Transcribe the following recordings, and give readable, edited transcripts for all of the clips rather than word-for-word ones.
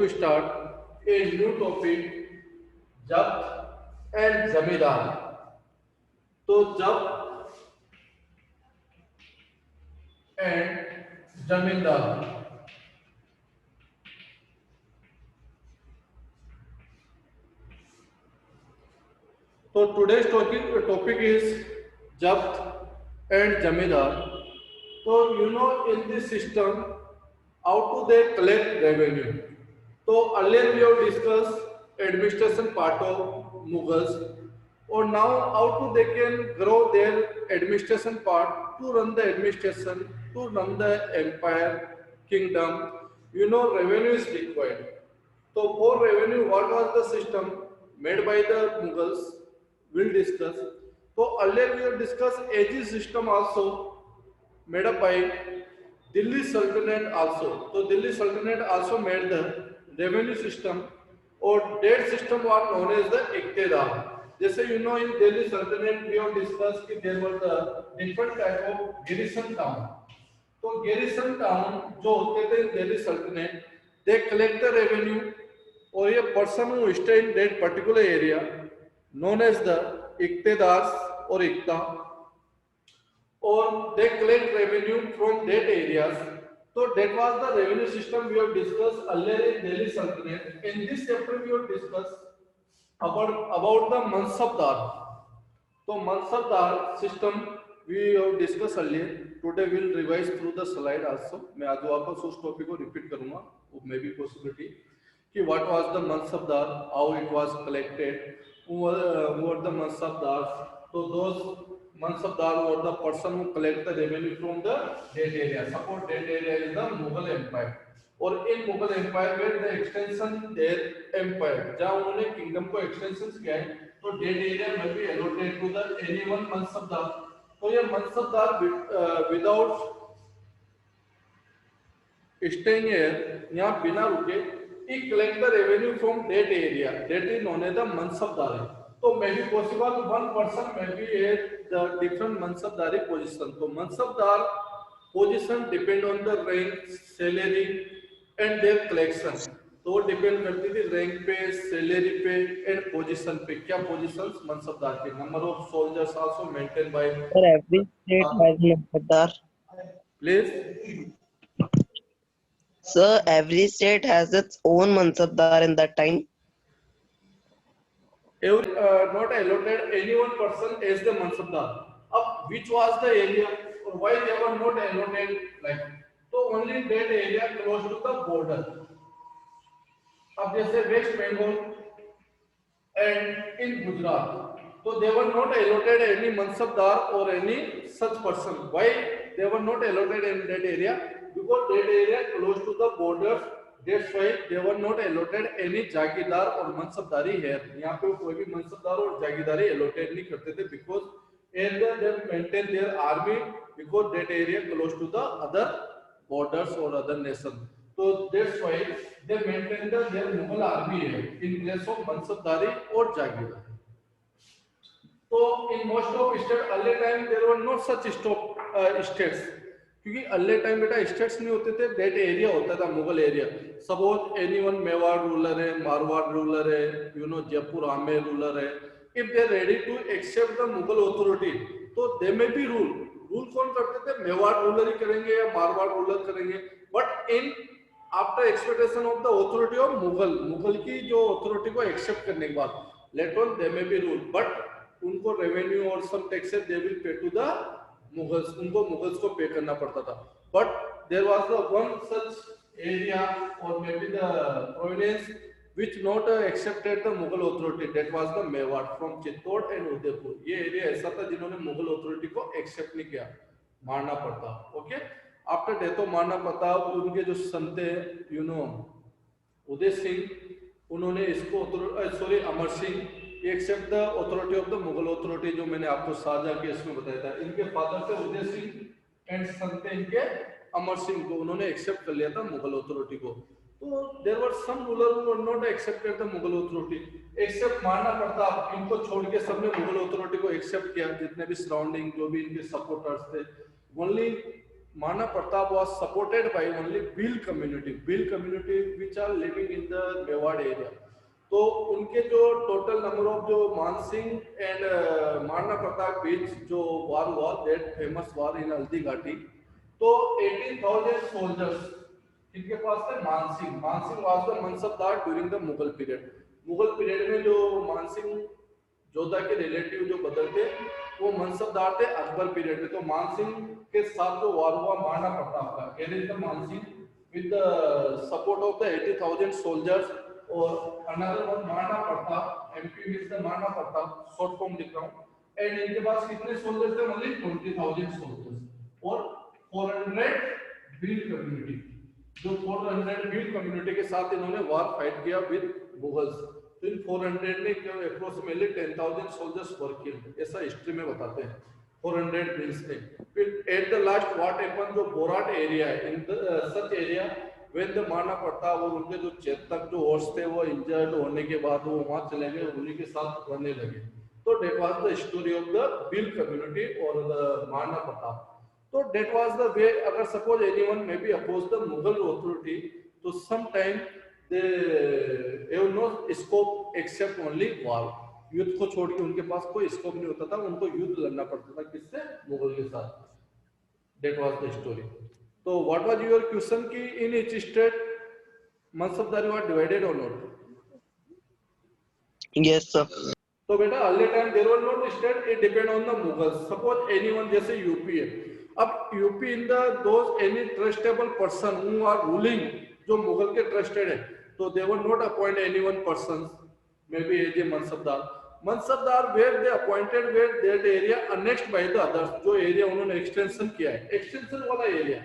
to start a new topic, Jabt and Zamindar. तो जब and zamindar. तो today's topic is zabt and zamindar. तो you know in this system how to they collect revenue. तो earlier we have discuss administration part of Mughals और now how to they can grow their administration part to run the administration to run the empire kingdom. You know revenue is required. So for revenue, what was the system made by the Mughals? We'll discuss. So earlier we have discussed AG system also made up by Delhi Sultanate also. So Delhi Sultanate also made the revenue system or that system was known as the Iqtidar. जैसे you know in Delhi Sultanate we have discussed कि there were the different type of garrison town. तो garrison town जो होते थे दिल्ली सल्तनत they collect the revenue और ये person who stay in that particular area known as the iqtedar और इक्ता और they collect revenue from that areas. तो that was the revenue system we have discussed earlier in Delhi Sultanate. In this chapter we have discussed about the mansabdar. तो mansabdar system we have discussed earlier. Today we will revise through the slide also. मैं आज वापस उस topic को repeat करूंगा, वो may be possibility कि what was the mansabdar, how it was collected, who were the mansabdars. So those mansabdar were the person who collect the revenue from the that area. Suppose that area is the Mughal Empire. और इन Mughal empire में the extension there empire जहां उन्होंने kingdom को extensions किया है तो date area में भी allocate to the any one mansabdar. तो ये मनसबदार विदाउट स्टेइंग हियर यहाँ बिना रुके ही collect the revenue from that area that is known as the mansabdar. तो may be possible one person may be the different mansabdari position. तो mansabdar position depend on the rank salary and their collection. तो वो depend करती थी rank पे salary पे and position पे। क्या पोजीशंस मनसबदार के number of soldiers also maintain by Sir, every state has a Mansabdar. Please. Sir, every state has its own Mansabdar in that time. Every not allotted any one person as the mansabdar. Of which was the area or why they were not allotted like तो only that area close to the border. अब जैसे West Bengal and in Gujarat तो they were not allotted any mansabdar or any such person. Why they were not allotted in that area? Because that area close to the border. That's why they were not allotted any जागीरदार और मनसबदारी है। यहाँ पे कोई भी मनसबदार और जागीरदारी allotted नहीं करते थे because either they maintain their army because that area close to the other borders or other nation. So that's why they maintain their Mughal army in place of mansabdari और जागीरदारी। तो in most of state early time there were not such states क्योंकि early time बेटा states नहीं होते थे that area होता था Mughal area. Suppose anyone Mewar ruler है, मारवाड़ रूलर है, you know Jaipur Amer ruler है, if they ready to accept the Mughal authority तो दे में बी रूल कौन करते थे? मेवाड़ रूलर ही करेंगे या मारवाड़ रूलर करेंगे। But in after expectation of the authority of Mughal की जो अथॉरिटी को एक्सेप्ट करने के बाद late on they may be rule but उनको रेवेन्यू और some taxes they will pay to the Mughals. उनको मुगल्स को पे करना पड़ता था। But there was the one such area और may be the province which not accepted the Mughal authority that was the Mewar from Chittor and Udaipur. ये area ऐसा था जिन्होंने मुगल अथॉरिटी को एक्सेप्ट नहीं किया, मारना पड़ता। ओके, आफ्टर डेथ ऑफ मारना पड़ता। उनके जो संत है यू नो उदय सिंह उन्होंने इसको sorry Amar Singh accept the authority of the Mughal authority जो मैंने आपको शाहजहां के इसमें बताया था। इनके फादर थे उदय सिंह एंड संत इनके अमर सिंह को उन्होंने एक्सेप्ट कर लिया था मुगल अथॉरिटी को। तो there were some ruler who were not accepted the Mughal authority accept मानना पड़ता। इनको छोड़ के सबने मुगल अथॉरिटी को एक्सेप्ट किया जितने भी सराउंडिंग जो भी इनके सपोर्टर्स थे। Only Mahana Pratap was supported by only Bhil community which are living in the Mewad area. तो उनके जो टोटल नंबर ऑफ जो मानसिंह एंड महाराणा प्रताप बीच जो वार हुआ, दैट फेमस वार इन हल्दी घाटी, तो 18,000 सोल्जर्स इनके पास थे। Mansingh was the mansabdar during the Mughal period में जो मानसिंह जोधा के रिलेटिव जो बदलते वो मनसबदार थे अकबर पीरियड में। तो मानसिंह के साथ जो वार हुआ महाराणा प्रताप का, here is the Mansingh with the support of the 80,000 soldiers, और another one Maharana Pratap, MP means the Maharana Pratap, short form लिख रहा हूँ। एंड इनके पास कितने सोल्जर्स थे? ओनली 20,000 सोल्जर्स और 400 भील कम्युनिटी। जो 400 भील कम्युनिटी के साथ इन्होंने वार फाइट किया विद मुगल्स। तो इन 400 ने अप्रोक्सीमेटली 10,000 सोल्जर्स वर्क किए, ऐसा हिस्ट्री में बताते हैं 400 भील्स ने। फिर at the last what happened, जो बोराट एरिया है, in such area when the Maharana Pratap और उनके जो चेतक जो हॉर्स थे वो इंजर्ड होने के बाद वो वहां चले गए, उन्हीं के साथ रहने लगे। तो that was the story of the Bhil community और द महाराणा प्रताप। तो that was the way, अगर suppose anyone may be oppose the Mughal authority, तो sometime they have no scope except only war। युद्ध को छोड़ के उनके पास कोई स्कोप नहीं होता था, उनको युद्ध लड़ना पड़ता था किससे? मुगल के साथ। That was the story। तो what was your question कि in each state mansabdari were divided or not? Yes, sir. तो बेटा early time there were not state, it depend on the Mughals. Suppose anyone, जैसे यूपी है, अब UP in the those any trustable person who are ruling, जो मुगल के trusted है, तो they were not appoint anyone person may be as a mansabdar where they appointed where that area annexed by the others. जो area उन्होंने extension किया है, extension वाला area,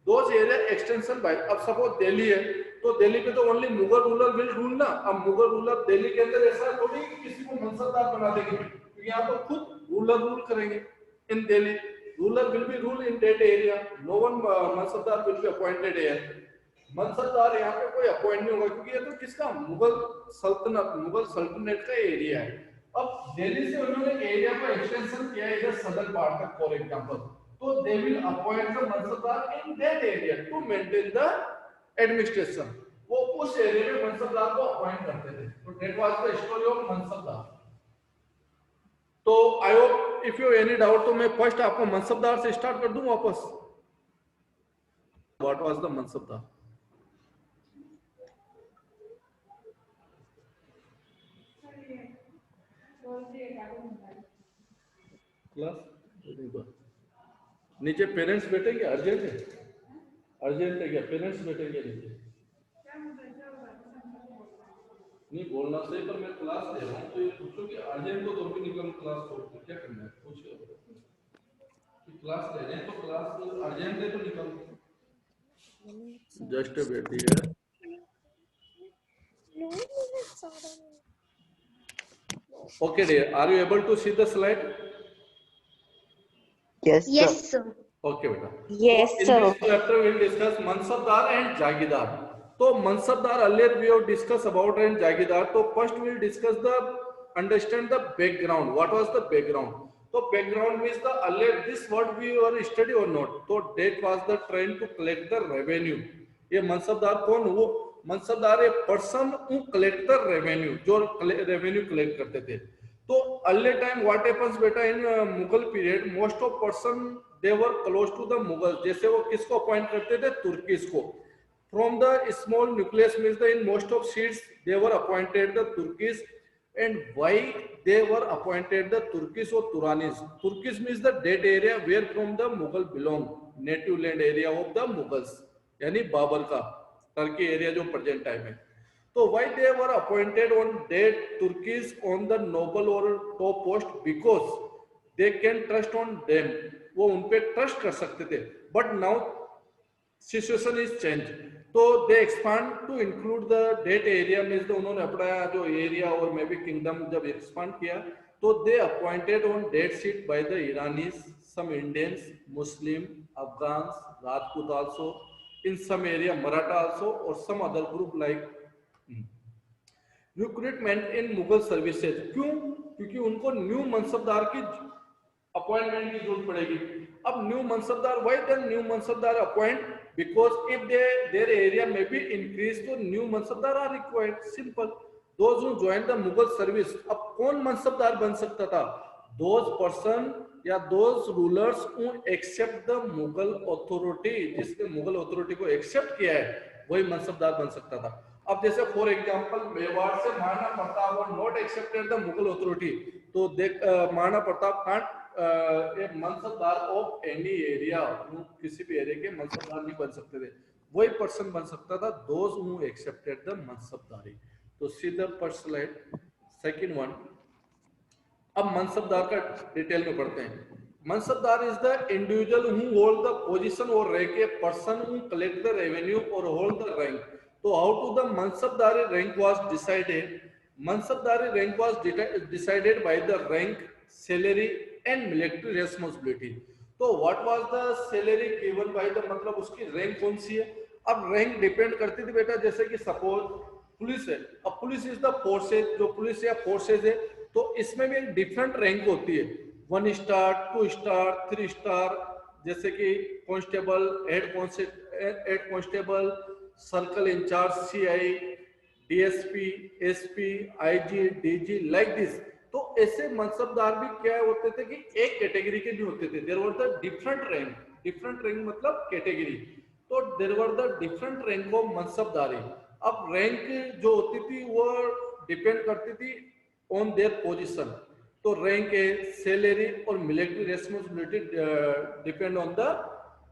those area extension bye. अब सपोज दिल्ली है, तो दिल्ली पे तो only Mughal ruler will rule ना। अब मुगल रूलर दिल्ली के अंदर ऐसा थोड़ी किसी को मनसबदार बना देंगे, क्योंकि यहाँ तो खुद रूलर रूल करेंगे in Delhi. Ruler will be rule in that area, no one mansabdar will be appointed here. Mansabdar यहाँ पे कोई अपॉइंट नहीं होगा, क्योंकि ये तो किसका? मुगल सल्तनत का एरिया है। अब दिल्ली से उन्होंने एरिया का एक्सटेंशन किया है इधर सदर्न पार्ट तक फॉर एग्जांपल, तो they will appoint the mansabdar in that area to maintain the administration. वो उस एरिया में मनसबदार को अपॉइंट करते थे। तो that was the story of mansabdar. तो I hope if you any doubt, तो मैं फर्स्ट आपको मनसबदार से स्टार्ट कर दूं वापस। What was the mansabdar? Class नीचे पेरेंट्स बैठेंगे, अर्जेंट है, अर्जेंट है क्या? पेरेंट्स बैठेंगे नीचे, नहीं बोलना सही, पर मैं क्लास दे रहा हूँ, तो ये पूछो कि अर्जेंट को तो भी निकल क्लास छोड़ के क्या करना है, पूछो कि क्लास ले रहे हैं तो क्लास अर्जेंट है तो निकल। जस्ट बैठी है। Okay dear, are you able to see the slide? Yes, sir. Yes, sir. Okay beta। Yes, so, sir. in this chapter we will discuss Mansabdar and Jagidar। तो Mansabdar earlier we have discussed about and Jagidar। तो first we will discuss the understand the background। What was the background? तो background means the earlier this what we were study or not। तो that was the trend to collect the revenue। ये मनसबदार कौन? वो mansabdar a person who collect the revenue, जो revenue collect करते थे। तो early time what happens बेटा in Mughal period, most of person they were close to the Mughal. जैसे वो किसको अपॉइंट करते थे? तुर्कीस को। From the small nucleus means the in most of seats they were appointed the Turkis. And why they were appointed the Turkis और Turanis? Turkis means the that area where from the Mughal belong, native land area of the Mughals, यानी बाबर का Turkey area जो present time है। तो why they were appointed on that Turkis on the noble और top post? Because they can trust on them, वो उन पे trust कर सकते थे। But now situation is change, तो they expand to include the that area means उन्होंने अपना जो एरिया और मे बी किंगडम जब एक्सपांड किया, तो they appointed on that seat by the Iranis, some Indians, Muslim, Afghans, Rajput also, in some area Maratha also, or some other group like recruitment in Mughal services। क्यों? क्योंकि उनको new mansabdar की appointment की जरूरत पड़ेगी। अब new mansabdar, why the new mansabdar appoint, because if their area में be increase तो new mansabdar are required, simple. Those who join the Mughal service, अब कौन मनसबदार बन सकता था? दोज पर्सन या those rulers who accept the Mughal authority, जिसने मुगल अथॉरिटी को एक्सेप्ट किया है वही मनसबदार बन सकता था। अब जैसे फॉर एग्जांपल मेवाड़ से महाराणा प्रताप और not accepted the Mughal authority, तो देख Maharana Pratap can't A mansabdar of any area, किसी भी एरिया के मनसबदार नहीं बन सकते थे, वही पर्सन बन सकता था those who accepted the mansabdari. तो see the first slide, second one. अब मनसबदार का डिटेल में पढ़ते हैं। Mansabdar is the individual who hold the position और rank, a person who collect the revenue और होल्ड द रैंक। तो how to the mansabdari rank was decided? Mansabdari rank was decided by the rank, salary and military responsibility. तो what was the salary given by the, मतलब उसकी rank कौन सी है? अब rank depend करती थी बेटा, जैसे कि सपोज पुलिस है, अब पुलिस इज द फोर्सेज, जो पुलिस या फोर्सेज है तो इसमें भी एक डिफरेंट रैंक होती है, 1 स्टार, 2 स्टार, 3 स्टार, जैसे कि constable, head constable, circle incharge, CI, DSP, SP, IG, DG, like this. तो ऐसे मनसबदार भी क्या होते थे कि एक कैटेगरी के नहीं होते थे, there were the different rank, different rank मतलब कैटेगरी, तो there were the different rank of mansabdari. अब रैंक जो होती थी वो डिपेंड करती थी ऑन देयर पोजीशन, तो रैंक है, सैलरी और military responsibility depend on the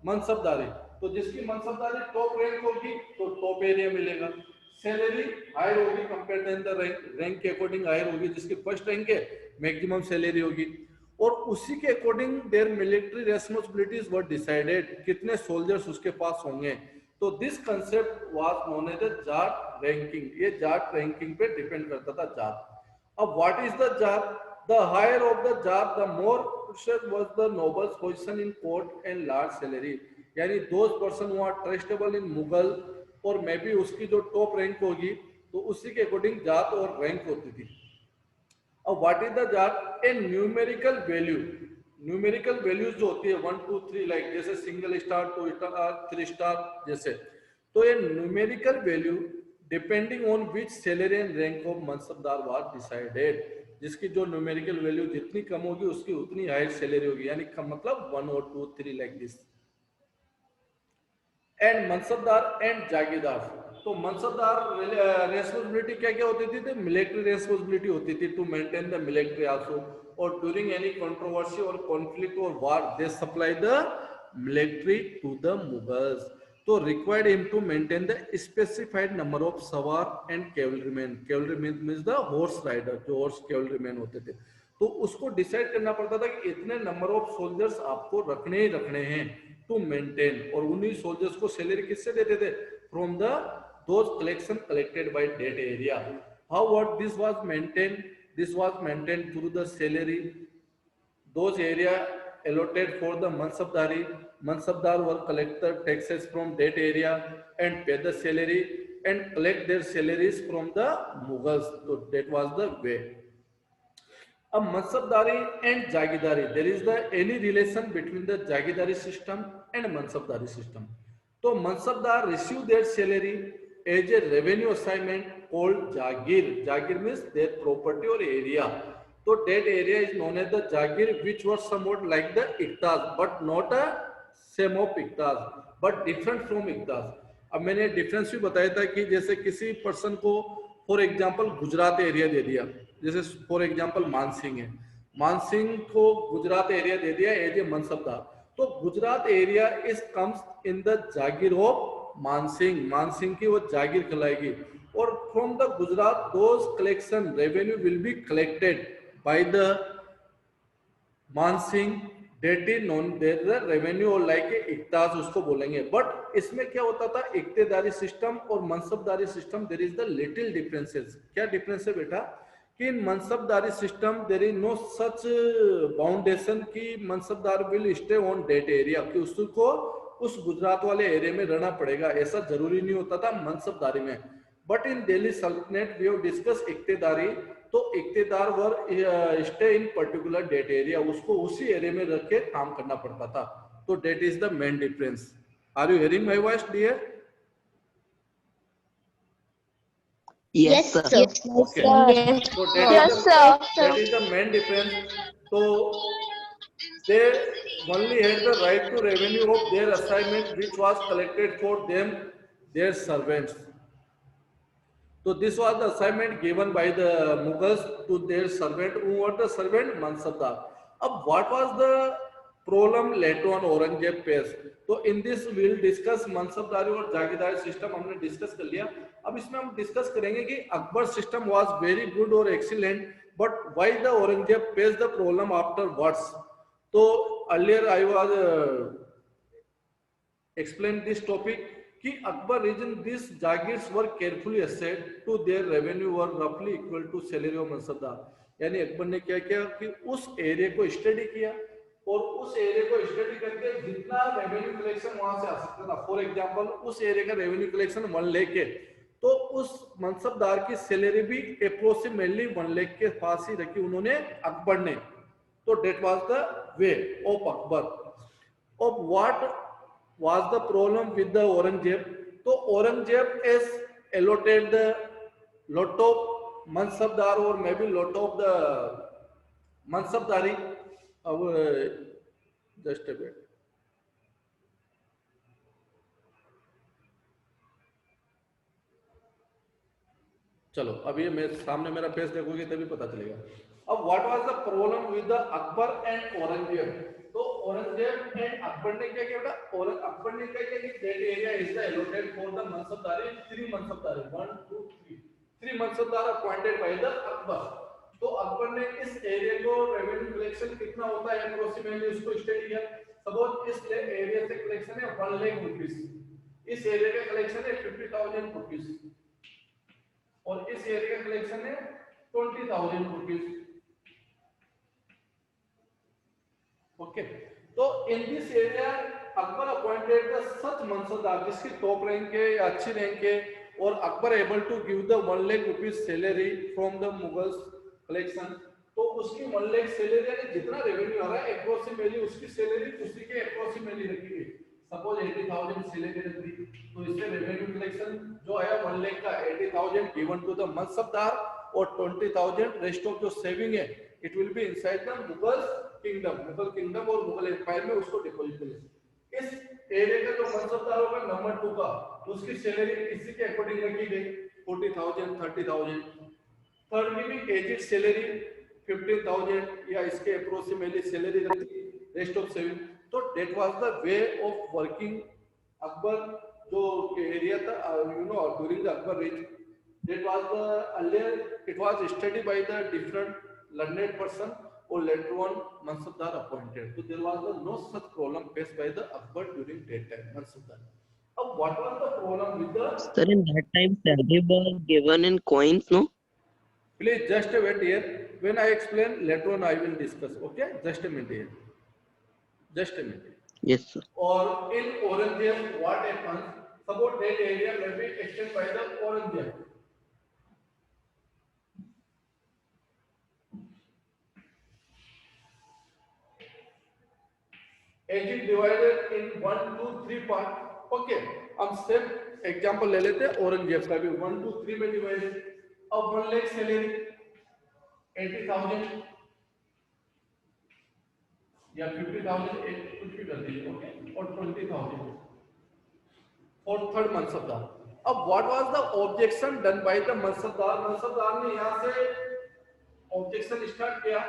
mansabdari. तो जिसकी मनसबदारी टॉप रैंक होगी तो टॉप एरिया मिलेगा, सैलरी हायर होगी compare than the rank, rank के अकॉर्डिंग हायर होगी, जिसकी फर्स्ट रैंक है मैक्सिमम सैलरी होगी, और उसी के according their military responsibilities were decided, कितने सोल्जर्स उसके पास होंगे। तो this concept was known as the zat ranking, ये जाट रैंकिंग पे डिपेंड करता था जाट। अब what is the zat? The higher of the zat the more precious was the nobles position in court and large salary, यानी those person who are trustable in Mughal, और may B उसकी जो टॉप रैंक होगी तो उसी के अकॉर्डिंग जात और रैंक होती थी। अब व्हाट इज द जात? ए न्यूमेरिकल वैल्यू, न्यूमेरिकल वैल्यूज जो होती है 1 2 3, लाइक जैसे सिंगल स्टार, 2 स्टार, 3 स्टार जैसे, तो ये numerical value depending on which salary and rank of mansabdar was decided, जिसकी जो न्यूमेरिकल वैल्यू जितनी कम होगी उसकी उतनी हायर सैलरी होगी, यानी कम मतलब 1 और 2 3 like this. And mansabdar and jagirdar, तो मनसबदार रेस्पॉन्सिबिलिटी क्या क्या होती थी? तो मिलिट्री रेस्पॉन्सिबिलिटी होती थी, to maintain the military also, और ड्यूरिंग एनी कंट्रोवर्सी और कॉन्फ्लिक्ट और war they supply the military to the Mughals, तो required him to maintain the specified number of sawar and cavalryman, cavalryman means the horse rider, जो horse cavalryman होते थे, तो उसको decide करना पड़ता था कि इतने नंबर ऑफ सोल्जर्स आपको रखने ही रखने हैं टू मेंटेन, और उन्हीं सोल्जर्स को सैलरी किससे देते थे? From the those collection collected by that area. How what this was maintain? This was maintain through the salary, those area allotted for the mansabdari, mansabdar were collect the taxes from that area and pay the salary and collect their salaries from the Mughals, so that was the way. अब mansabdari and jagidari, there is the any relation between the jagidari system and mansabdari system? तो mansabdar receive their salary as a revenue assignment called jagir, jagir means their property or area, so that area is known as the jagir, which was somewhat like the iktas but not a same of iktas but different from iktas। अब मैंने difference भी बताया था कि जैसे किसी person को for example Gujarat area दे दिया, जैसे फॉर एग्जांपल मानसिंह है, मानसिंह को गुजरात एरिया दे दिया एज ए मनसबदार, तो Gujarat area is comes in the Jagir of Mansingh, Mansingh की वो जागीर कहलाएगी, और from the Gujarat those collection revenue will be collected by the Mansingh, that is known there the revenue और like इक्ताज उसको बोलेंगे। बट इसमें क्या होता था, इक्तेदारी सिस्टम और mansabdari system there is the little differences. क्या डिफरेंस है बेटा? कि in mansabdari system there is no such boundation कि mansabdar will stay on that area, कि उसको उस गुजरात वाले एरिया में रहना पड़ेगा, ऐसा जरूरी नहीं होता था मनसबदारी में। बट इन दिल्ली सल्तनत वी हैव डिस्कस इक्तेदारी, तो iqtedar were stay in particular that area, उसको उसी एरिया में रख के काम करना पड़ता था, तो that is the main difference. Are you hearing my voice dear? Yes, sir. Yes, Okay. sir. So that is the main difference. So they only had the right to revenue of their assignment, which was collected for them, their servants. So this was the assignment given by the Mughals to their servant, who were the servant Mansabdar. What was the problem later on Aurangzeb faced? तो in this will discuss मनसबदारी और जागीरदारी system हमने discuss कर लिया। अब इसमें हम discuss करेंगे कि Akbar system was very good और excellent, but why the Aurangzeb face the problem afterwards. तो earlier I was explain this topic कि Akbar region these jagirs were carefully assessed to their revenue were roughly equal to salary of mansabdar। यानी अकबर ने क्या किया कि उस area को study किया और उस एरिया को स्टडी करके जितना रेवेन्यू कलेक्शन वहां से आ सकता था, फॉर एग्जांपल उस एरिया का रेवेन्यू कलेक्शन 1 लाख के, तो उस मनसबदार की सैलरी भी अप्रोक्सीमेटली 1 लाख के पास ही रखी उन्होंने अकबर ने। तो that was the way of Akbar. Of what was the problem with the Aurangzeb? So Aurangzeb is allotted the lot of Mansabdar or maybe lot of the Mansabdari. Just a bit. चलो अब ये मेरे सामने मेरा फेस देखोगे तभी पता चलेगा। अब what was the problem with the Akbar and Aurangzeb? तो औरंगजेब एंड अकबर ने क्या किया बेटा, और अकबर ने क्या किया कि that area is the allotted for the मनसबदारी, 3 मनसबदारी 1 2 3 mansabdar appointed by the Akbar. तो अकबर ने इस एरिया को रेवेन्यू कलेक्शन कितना होता है अप्रोक्सीमेटली उसको स्टडी किया। सपोज इस एरिया से कलेक्शन है 1 लाख रुपीस, इस एरिया का कलेक्शन है 50,000 रुपीस और इस एरिया का कलेक्शन है 20,000 रुपीस। ओके, तो in this area Akbar appointed the such mansabdar जिसकी टॉप रैंक है या अच्छी रैंक है, और Akbar able to give the 1 lakh rupees salary from the Mughals collection. तो उसकी 1 लाख सैलरी यानी जितना रेवेन्यू आ रहा है अप्रोक्सीमेटली उसकी सैलरी उसी के अप्रोक्सीमेटली रखी गई। सपोज 80,000 सैलरी रख दी, तो इससे रेवेन्यू कलेक्शन जो है 1 लाख का 80,000 गिवन टू द मनसबदार और 20,000 रेस्ट ऑफ जो सेविंग है it will be inside the Mughal kingdom, Mughal kingdom और मुगल एम्पायर में उसको डिपॉजिट करें। इस एरिया का जो मनसबदार होगा नंबर 2 का, उसकी सैलरी इसी के अकॉर्डिंग रखी गई 40,000 30,000। थर्ड की भी एजेड सैलरी 15,000 या इसके अप्रोक्सीमेटली सैलरी रखी, रेस्ट ऑफ सेविंग। तो that was the way of working Akbar जो एरिया था you know during the Akbar रेज। That was the earlier it was study by the different learned person or later on Mansabdar appointed. So there was no such problem faced by the Akbar during that time Mansabdar. What was the problem with the? Sir, in that time, salary was given in coins, no? Please just wait here. When I explain later on, I will discuss. Okay, just a minute here. Just a minute. Yes, sir. Or in Aurangzeb, what happens? Suppose that area may be extended by the Aurangzeb. It is divided in 1 2 3 part. Okay, हम सिर्फ example ले लेते हैं औरंगजेब का भी 1 2 3 में divided. अब 1 lakh salary 80,000 या 50,000 कुछ भी कर दीजिए, ओके, और 20,000 और थर्ड मनसबदार। अब what was the objection done by the mansabdar? Mansabdar ने यहां से ऑब्जेक्शन स्टार्ट किया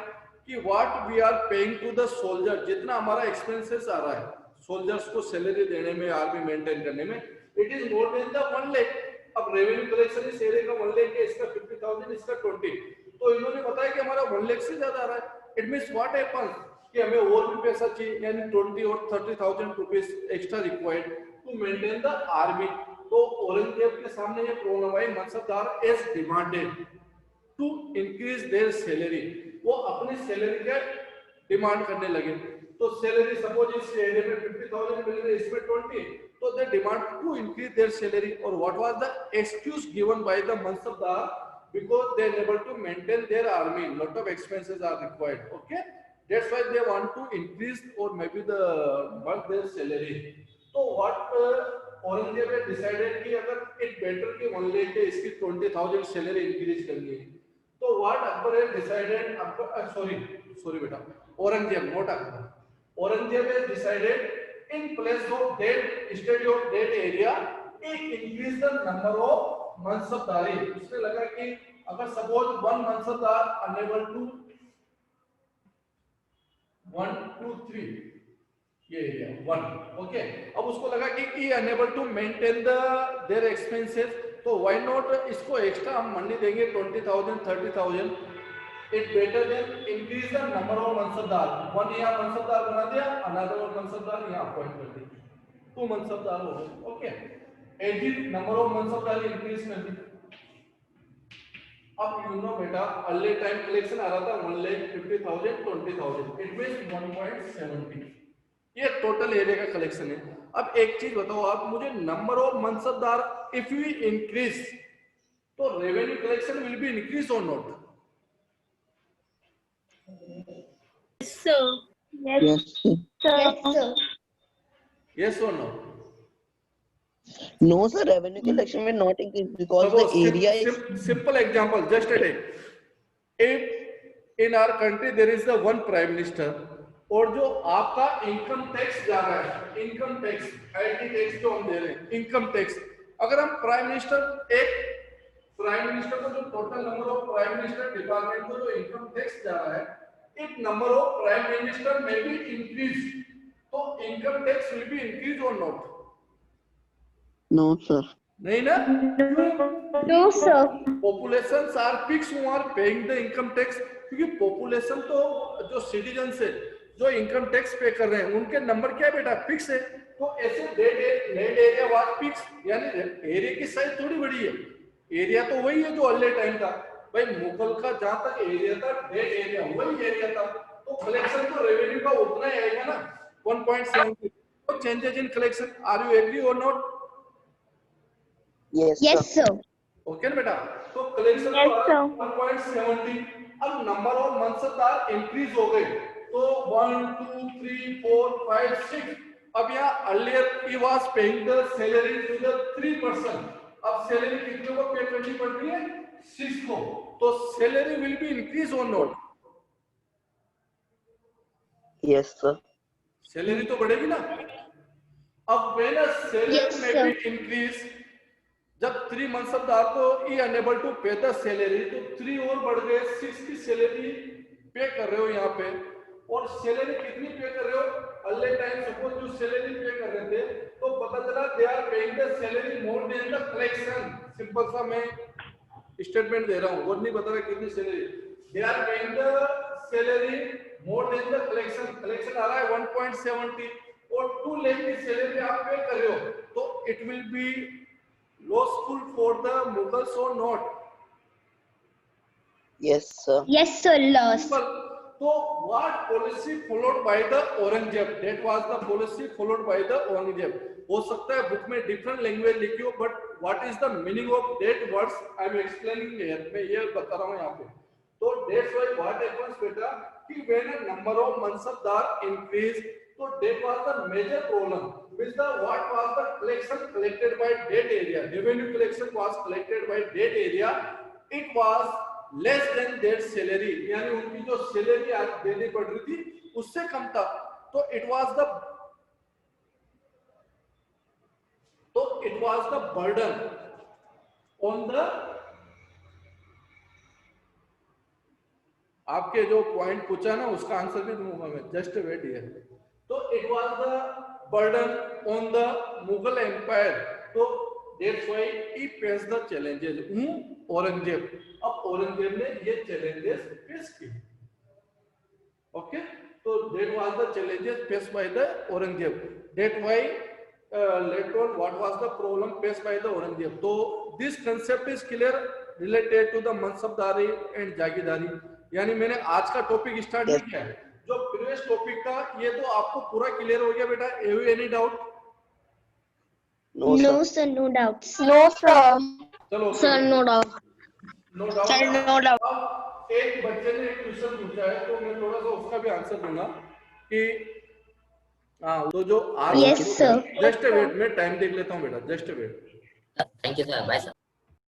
कि what we are paying to the soldier, जितना हमारा एक्सपेंसेस आ रहा है सोल्जर्स को सैलरी देने में, आर्मी मेंटेन करने में, it is more than the 1 lakh. अब रेवेन्यू कलेक्शन इस एरिया का 1 लाख है, इसका 50,000, इसका 20, तो इन्होंने बताया कि हमारा 1 लाख से ज्यादा आ रहा है। इट मींस व्हाट हैपेंस कि हमें और भी पैसा चाहिए, यानी 20 और 30,000 rupees extra required to maintain the army. तो औरंगजेब के सामने ये प्रॉब्लम आई, mansabdar as demanded to increase their salary, वो अपनी सैलरी के डिमांड करने लगे। तो सैलरी सपोज इस एरिया में 50,000 मिल रही है, इसमें 20, तो दे demand to increase their salary. और what was the excuse given by the mansabdar? Because they are able to maintain their army, lot of expenses are required. Okay, that's why they want to increase or maybe the bulk their salary. So what Aurangzeb ने decided कि अगर it better कि मान लेके इसकी 20,000 salary increase करनी है, तो what Akbar has decided, Akbar sorry बेटा, Aurangzeb not Akbar, Aurangzeb has decided in place of that state of that area, increase the number of मनसबदारी। उसने लगा कि अगर suppose one mansabdar enable to 1 2 3 ये एरिया 1, ओके, अब उसको लगा कि ई unable to maintain the there expenses, तो व्हाई नॉट इसको एक्स्ट्रा हम मंडी देंगे 20,000 30,000, it better than increase the number of mansabdar. One यहाँ मनसबदार बना दिया, अनदर मनसबदार यहाँ अपॉइंट कर दिया, 2 मनसबदार हो गए, okay, edit number of mansabdar increase कर दी। अब यू नो बेटा अर्ली टाइम कलेक्शन आ रहा था 1,50,000 20,000, इट मींस 1.70, ये टोटल एरिया का कलेक्शन है। अब एक चीज बताओ आप मुझे, number of mansabdar if we increase तो revenue collection will be increase और not? Sir. Yes, sir. Sir. Yes or no? No, sir. Revenue collection will not increase because the area is. Simple example, just a take. If in our country there is the one prime minister, और जो आपका income tax जा रहा है, income tax IT tax जो हम दे रहे हैं, इनकम टैक्स, अगर हम प्राइम मिनिस्टर को जो total number of prime minister department को जो इनकम टैक्स जा रहा है, if number of prime minister में बी इंक्रीज, तो income tax will be increase और नॉट? No, sir. नहीं ना? No, sir. Populations are fixed who are paying the income tax, क्योंकि पॉपुलेशन तो जो सिटीजन्स है जो इनकम टैक्स पे कर रहे हैं उनके नंबर क्या है बेटा, फिक्स है। तो ऐसे नेट एरिया वाज फिक्स, यानी एरिया की साइज थोड़ी बड़ी है, एरिया तो वही है जो अर्ली टाइम था भाई, मुगल का जहां तक एरिया था डेट एरिया वही एरिया था, तो कलेक्शन तो रेवेन्यू का उतना ही आएगा ना 1.70। तो changes in collection, are you agree और not? Yes, Yes, sir. sir. Okay ना बेटा, तो कलेक्शन Yes, sir. 1.70, अब नंबर ऑफ मनसबदार इंक्रीज हो गए, तो 1 2 3 4 5 6, अब यहाँ earlier he was paying the salary to the 3%, अब सैलरी कितने को पे करनी पड़ रही है, 6 को, तो सैलरी विल बी इंक्रीज और नॉट? Yes, sir. सैलरी तो बढ़ेगी ना। अब व्हेन अ सैलरी Yes, में sir. बी इंक्रीज, जब 3 मनसबदार को ई अनेबल टू पे द सैलरी, तो 3 और बढ़ गए, 6 की सैलरी पे कर रहे हो यहाँ पे, और सैलरी कितनी पे कर रहे हो, अर्ली टाइम सपोज जो सैलरी पे कर रहे थे, तो पता चला they are paying the salary more than the collection. Simple सा मैं स्टेटमेंट दे रहा हूँ, और नहीं बता रहा कितनी salary, they are paying the salary more than the collection, collection आ रहा है 1.70, और 2 लाख की सैलरी आप पे कर रहे हो, तो it will be lawful for the Mughals or not? Yes, sir. Yes, sir. Lost. So what policy followed by the Aurangzeb? That was the policy followed by the Aurangzeb. हो सकता है बुक में डिफरेंट लैंग्वेज लिखी हो, but what is the meaning of that words I am explaining here, मैं ये बता रहा हूँ यहाँ पे। तो दैट्स व्हाई व्हाट हैपेंस बेटा कि when a number of mansabdar increase, so that was the major problem, which the what was the collection collected by that area, revenue collection was collected by that area, it was less than their salary, यानी उनकी जो salary आज देनी पड़ रही थी उससे कम था, तो it was the burden on the, आपके जो पॉइंट पूछा ना उसका आंसर भी दूंगा मैं, जस्ट वेट हियर। तो it was the burden on the Mughal empire, तो that's why he face the challenges, Aurangzeb. अब औरंगजेब ने ये चैलेंजेस फेस किए, ओके, तो that was the challenges face by the Aurangzeb, that why later on what was the problem face by the Aurangzeb. तो this concept is clear related to the mansabdari and jagirdari, यानी मैंने आज का टॉपिक स्टार्ट नहीं किया है, जो प्रीवियस टॉपिक का, ये तो आपको पूरा क्लियर हो गया बेटा? Have you any doubt? No, sir. No, sir. No doubts. No, sir. चलो Sir, no doubt. No doubt. Sir, no doubt. अब एक बच्चे ने एक क्वेश्चन पूछा है, तो मैं थोड़ा सा उसका भी आंसर दूंगा कि हाँ, तो जो आज Yes, sir. जस्ट वेट, मैं टाइम देख लेता हूँ बेटा, just wait. Thank you, sir. Bye, sir.